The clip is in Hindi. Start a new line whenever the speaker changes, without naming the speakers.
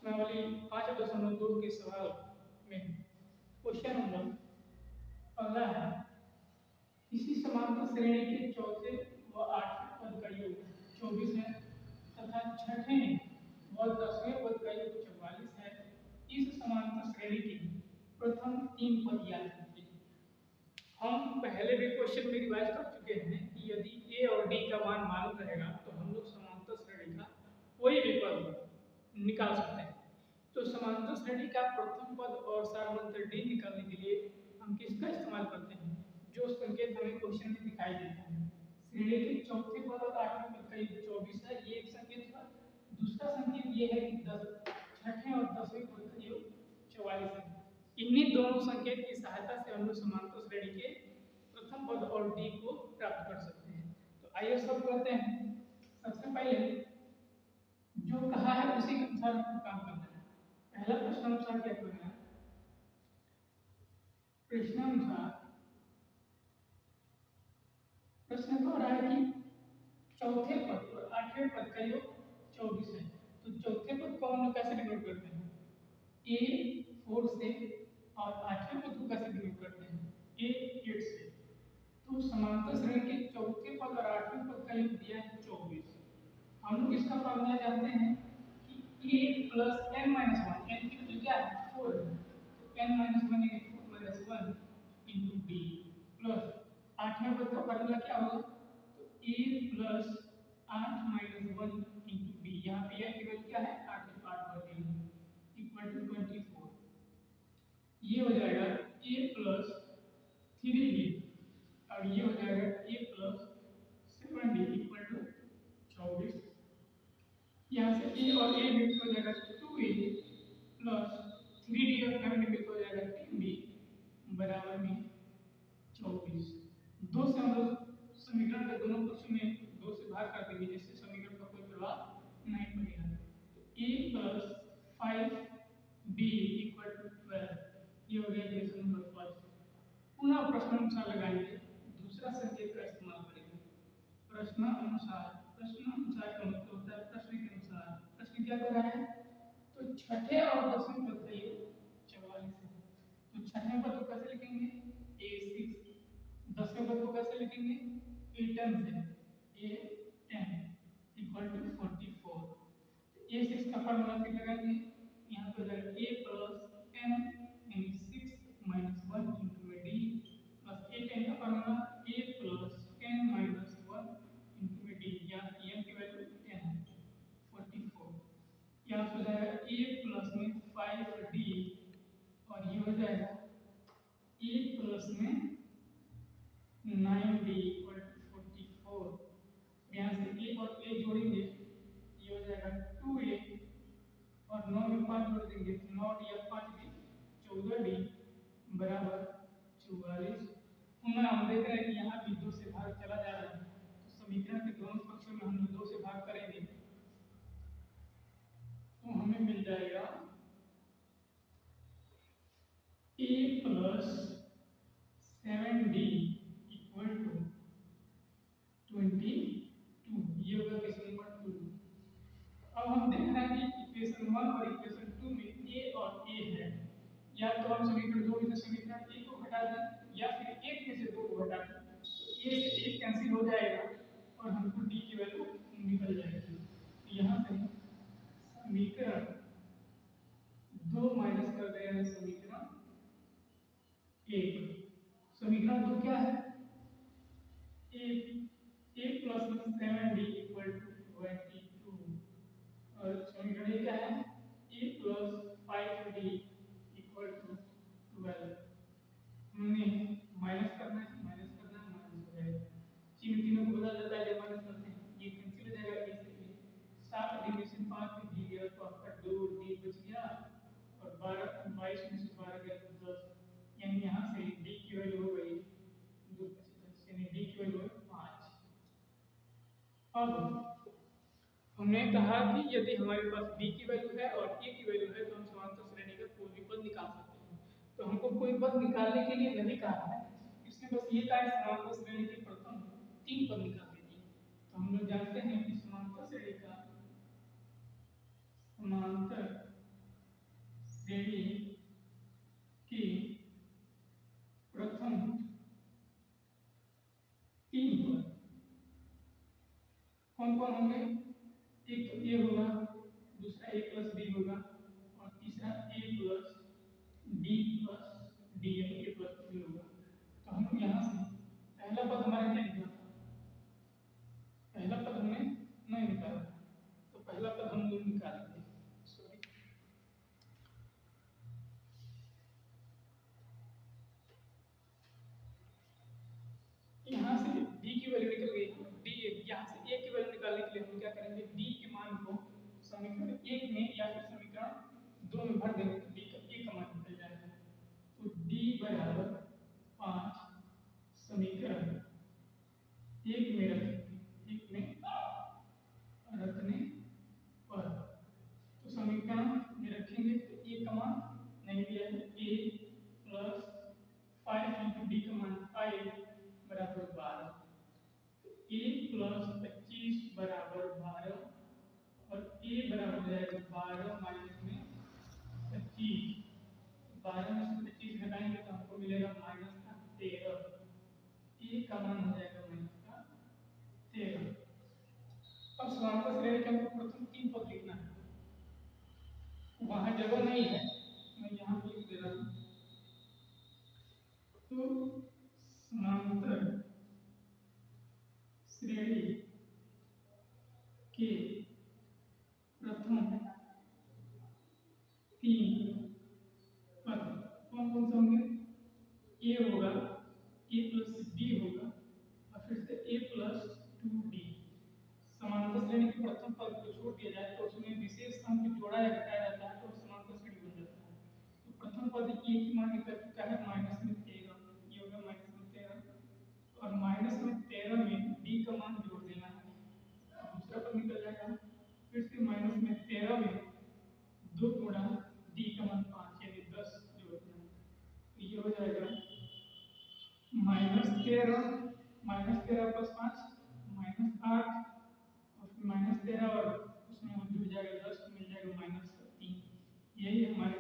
प्रश्नावली 5.2 के सवाल में क्वेश्चन नंबर पहला है, किसी समांतर श्रेणी के चौथे व आठवें पद का योग 24 है तथा छठे व 10वें पद का योग 44 है। इस समांतर श्रेणी के प्रथम तीन पद याद कीजिए। हम पहले भी क्वेश्चन में रिवाइज कर चुके हैं कि यदि ए और डी का मान मालूम रहेगा तो हम लोग समांतर श्रेणी का कोई भी पद निकाल सकते हैं। तो समांतर श्रेणी का प्रथम पद और सार्वमंत्र डी निकालने के लिए हम किसका इस्तेमाल करते हैं? जो संकेत हमें क्वेश्चन में दिखाई देता है। श्रेणी के चौथे पद और आठवें पद का योग 24 है, ये एक संकेत हुआ। दूसरा संकेत ये है कि छठे और 10वें पद का योग 44 है। इन्हीं दोनों संकेत की सहायता से हम लोग समांतर श्रेणी के प्रथम पद और डी को प्राप्त कर सकते हैं। तो आइए सब करते हैं। सबसे पहले जो कहा है उसी के अनुसार हमको काम करना है। पहला प्रश्नानुसार क्या करना है? प्रश्नानुसार प्रश्न तो रहा है कि चौथे पद और आठवें पद का योग 24 है। तो चौथे पद को हम लोग कैसे डिनोट करते हैं? a 4 से, और आठवें पद को कैसे डिनोट करते हैं? a 8 से। तो समांतर श्रेणी के चौथे पद और आठवें पद का योग दिया है 24। हम लोग इसका फॉर्मूला जानते हैं कि a plus n minus 1, n की वैल्यू क्या है? 4 है। तो n माइनस 1 है 4 माइनस 1 इंटू d प्लस आठवें पद का फॉर्मूला क्या होगा? तो a plus 8 minus 1 into d। यहाँ पे n की वैल्यू क्या है? 8 है, 8 बढ़ गई इक्वल टू 24। ये हो जाएगा a प्लस 3d और ये हो जाएगा a plus 7d equal to 24। यहाँ से a और a मिक्स हो जाएगा 2a प्लस 3d और 7d मिक्स हो जाएगा 10d बराबर में 24। दो से हम लोग समीकरण के दोनों पक्षों में 2 से भाग कर देंगे, जिससे समीकरण का कोई प्रभाव नहीं पड़ेगा। तो a plus 5d equal to 12। ये हो गया इक्वेशन नंबर 5। पुनः प्रश्न अनुसार लगाएंगे, दूसरा संकेत का इस्तेमाल करेंगे। प्रश्न अनुसार का मतलब होता है प्रश्न के अनुसार। प्रश्न क्या कर रहा है? तो छठे और 10वें पद का योग 44 है। तो छठे पद को कैसे लिखेंगे? a6। 10वें पद को कैसे लिखेंगे? a10 से। a10 equal to 44। a6 का फॉर्मूला फिर लगाएंगे। यहाँ पे जाएगा a प्लस n यानी 6 minus 1 into d plus a10 का formula a plus n minus 1 into d। यहाँ n की वैल्यू 10 है 44। यहाँ पे जाएगा a प्लस में 5d और ये हो जाएगा a प्लस में 9d इक्वल टू 44। यहाँ से a और a जोड़ेंगे, ये हो जाएगा 2a और 9 में 5 जोड़ देंगे, 9d और 5d 14d बराबर 44। पुनः हम देख रहे हैं कि यहाँ भी 2 से भाग चला जा रहा है। तो समीकरण के दोनों पक्षों में हम 2 से भाग करेंगे तो हमें मिल जाएगा a plus 7d equal to 22। ये होगा क्वेश्चन नंबर 2। अब हम देख रहे हैं कि इक्वेशन 1 और इक्वेशन 2 में a और a है। या तो हम समीकरण 2 में से समीकरण 1 को हटा दें या फिर 1 में से 2 को हटा दें, तो a से 1 कैंसिल हो जाएगा और हमको d की वैल्यू निकल जाएगी। तो यहाँ से समीकरण 2 माइनस कर रहे हैं समीकरण 1। समीकरण 2 क्या है? a plus 7d equal to 22 और समीकरण क्या है? a plus 5d equal to 12। हमने माइनस करना है, माइनस हो जाएगा। चिन्ह तीनों को बदल जाता है जब माइनस करते हैं, ये कैंसिल हो जाएगा। a से 7 डिवीजन 5 में दी गया तो आपका 2d बच गया और 22 में से 12 गया तो 10, यानी यहाँ से d की वैल्यू हो गई 2 यानी d की वैल्यू है 5। अब हमने कहा कि यदि हमारे पास b की वैल्यू है और a की वैल्यू है तो हम समांतर श्रेणी का कोई भी पद निकाल सकते हैं। तो हमको कोई पद निकालने के लिए नहीं कहा है, इसने बस ये कहा है समांतर श्रेणी के प्रथम 3 पद निकाल दीजिए। तो हम लोग जानते हैं कि समांतर श्रेणी का समांतर श्रेणी के प्रथम 3 पद कौन कौन होंगे? एक तो ए होगा, दूसरा ए प्लस बी होगा, और तीसरा A plus D plus D A plus B होगा। तो हम लोग यहाँ से पहला पद हमारा क्या निकला? पहला पद हमने नहीं निकाला, तो पहला पद हम लोग निकालेंगे। सॉरी, यहाँ से डी की वैल्यू निकल गई, डी यहाँ से ए की वैल्यू निकालने के लिए हम क्या करेंगे? डी के मान को समीकरण 1 में या फिर समीकरण 2 में भर देंगे तो डी का ए का मान निकल जाएगा। तो डी बराबर 5 समीकरण 1 में रखने पर, तो समीकरण में रखेंगे तो ए का मान नहीं दिया है, ए प्लस 5 इंटू डी का मान 5 बराबर 12, तो ए प्लस 25 बराबर 12, और ए बराबर हो जाएगा 12 माइनस में 25, 12 में से 25 घटाएंगे तो हमको मिलेगा माइनस का 13, ए का मान हो जाएगा माइनस का 13। अब समांतर श्रेणी के हमको प्रथम 3 पद लिखना है, वहां जगह नहीं है, मैं यहाँ पे लिख दे रहा हूँ। तो समांतर श्रेणी के प्रथम 3 पद कौन कौन से होंगे? ए होगा, ए प्लस डी होगा, और फिर से ए प्लस 2डी। समांतर श्रेणी के प्रथम पद को छोड़ दिया जाए तो उसमें विशेष अंक जोड़ा या घटाया जाता है तो समांतर श्रेणी बन जाता है। तो प्रथम पद ए की मान निकल चुका है माइनस में 13, ये होगा माइनस में 13, और माइनस में 13 में डी का मान जोड़ देना है, दूसरा पद निकल जाएगा। फिर से माइनस में 13 में 2 गुणा डी का मान 5 यानी 10 जोड़ देना है, तो ये हो जाएगा -13 प्लस 5 -8, और फिर -13 और उसमें जुड़ जाएगा 10 तो मिल जाएगा -3। यही हमारे